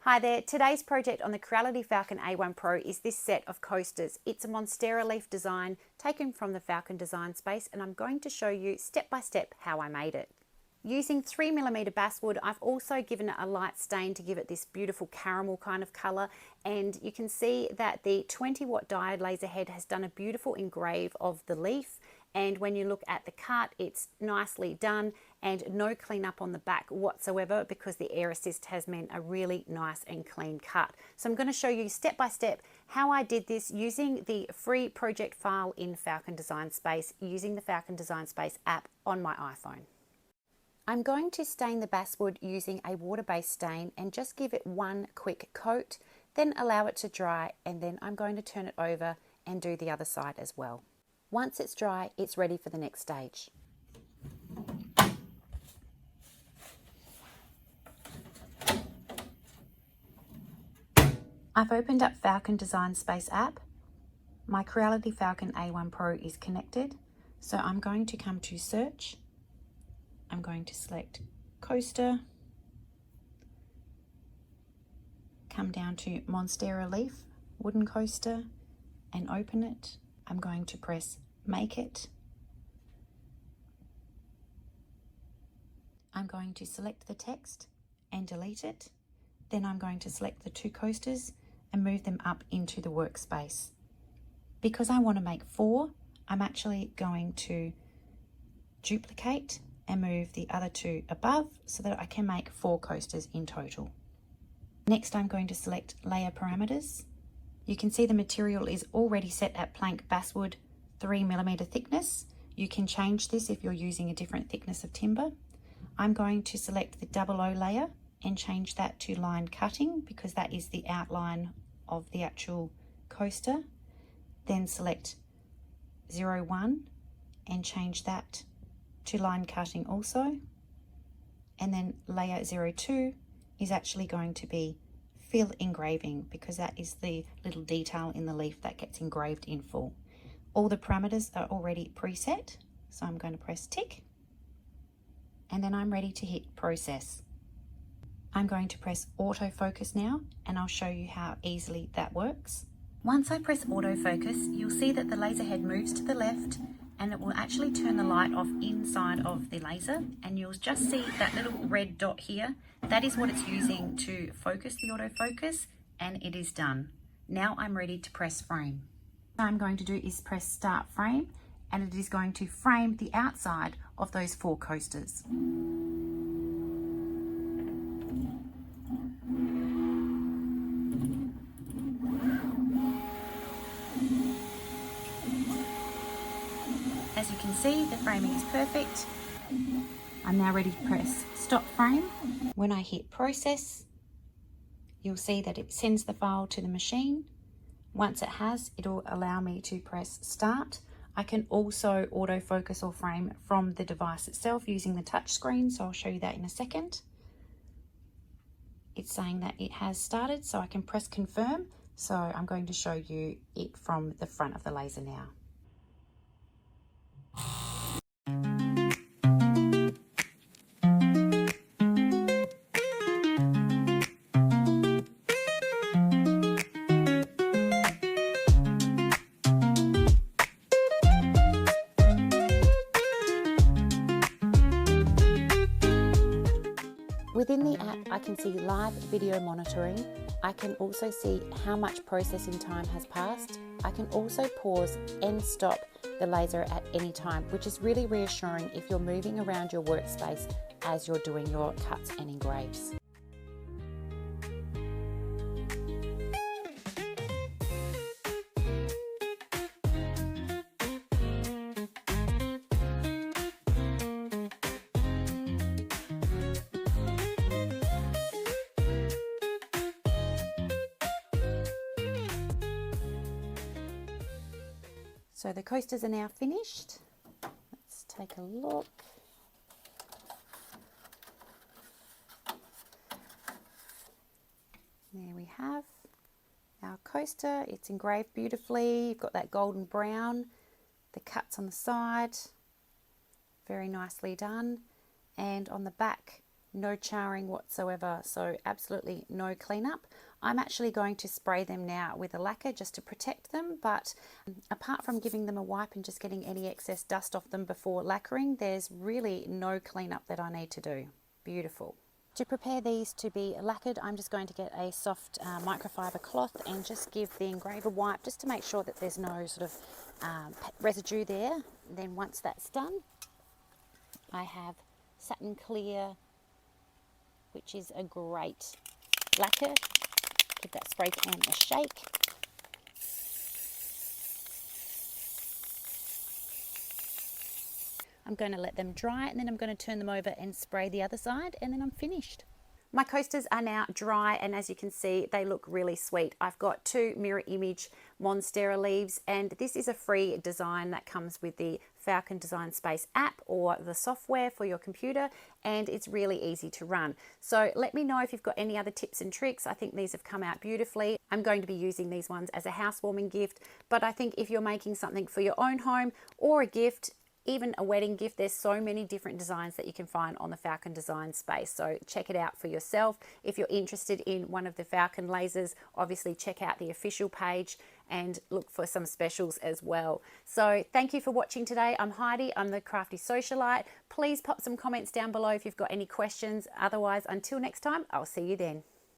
Hi there, today's project on the Creality Falcon A1 Pro is this set of coasters. It's a Monstera leaf design taken from the Falcon design space, and I'm going to show you step by step how I made it. Using 3mm basswood, I've also given it a light stain to give it this beautiful caramel kind of colour, and you can see that the 20-watt diode laser head has done a beautiful engrave of the leaf, and when you look at the cut, it's nicely done and no cleanup on the back whatsoever because the air assist has meant a really nice and clean cut. So I'm going to show you step by step how I did this using the free project file in Falcon Design Space, using the Falcon Design Space app on my iPhone. I'm going to stain the basswood using a water-based stain and just give it one quick coat, then allow it to dry, and then I'm going to turn it over and do the other side as well. Once it's dry, it's ready for the next stage. I've opened up Falcon Design Space app. My Creality Falcon A1 Pro is connected, so I'm going to come to search. I'm going to select coaster, come down to Monstera leaf, wooden coaster, and open it. I'm going to press make it. I'm going to select the text and delete it. Then I'm going to select the two coasters and move them up into the workspace. Because I want to make 4, I'm actually going to duplicate and move the other 2 above so that I can make 4 coasters in total. Next, I'm going to select layer parameters. You can see the material is already set at plank basswood 3mm thickness. You can change this if you're using a different thickness of timber. I'm going to select the 00 layer and change that to line cutting because that is the outline of the actual coaster. Then select 01 and change that to line cutting also. And then layer 02 is actually going to be fill engraving because that is the little detail in the leaf that gets engraved in full. All the parameters are already preset, so I'm going to press tick, and then I'm ready to hit process. I'm going to press autofocus now, and I'll show you how easily that works. Once I press autofocus, you'll see that the laser head moves to the left, and it will actually turn the light off inside of the laser, and you'll just see that little red dot here. That is what it's using to focus the autofocus, and it is done. Now I'm ready to press frame. What I'm going to do is press start frame, and it is going to frame the outside of those 4 coasters. As you can see, the framing is perfect. I'm now ready to press stop frame. When I hit process, you'll see that it sends the file to the machine. Once it has, it'll allow me to press start. I can also autofocus or frame from the device itself using the touch screen, so I'll show you that in a second. It's saying that it has started, so I can press confirm. So I'm going to show you it from the front of the laser now. Within the app, I can see live video monitoring. I can also see how much processing time has passed. I can also pause and stop the laser at any time, which is really reassuring if you're moving around your workspace as you're doing your cuts and engraves. So the coasters are now finished. Let's take a look. There we have our coaster. It's engraved beautifully. You've got that golden brown, the cuts on the side, very nicely done. And on the back, no charring whatsoever, so absolutely no cleanup. I'm actually going to spray them now with a lacquer just to protect them, but apart from giving them a wipe and just getting any excess dust off them before lacquering, there's really no cleanup that I need to do. Beautiful. To prepare these to be lacquered, I'm just going to get a soft microfiber cloth and just give the engraver wipe just to make sure that there's no sort of residue there. Then once that's done, I have satin clear, which is a great lacquer. Give that spray can a shake. I'm going to let them dry and then I'm going to turn them over and spray the other side and then I'm finished. My coasters are now dry and as you can see they look really sweet. I've got 2 mirror image Monstera leaves and this is a free design that comes with the Falcon Design Space app or the software for your computer, and it's really easy to run. So let me know if you've got any other tips and tricks. I think these have come out beautifully. I'm going to be using these ones as a housewarming gift, but I think if you're making something for your own home or a gift, even a wedding gift, there's so many different designs that you can find on the Falcon Design Space. So check it out for yourself. If you're interested in one of the Falcon lasers, obviously check out the official page and look for some specials as well. So thank you for watching today. I'm Heidi, I'm the Crafty Socialite. Please pop some comments down below if you've got any questions. Otherwise, until next time, I'll see you then.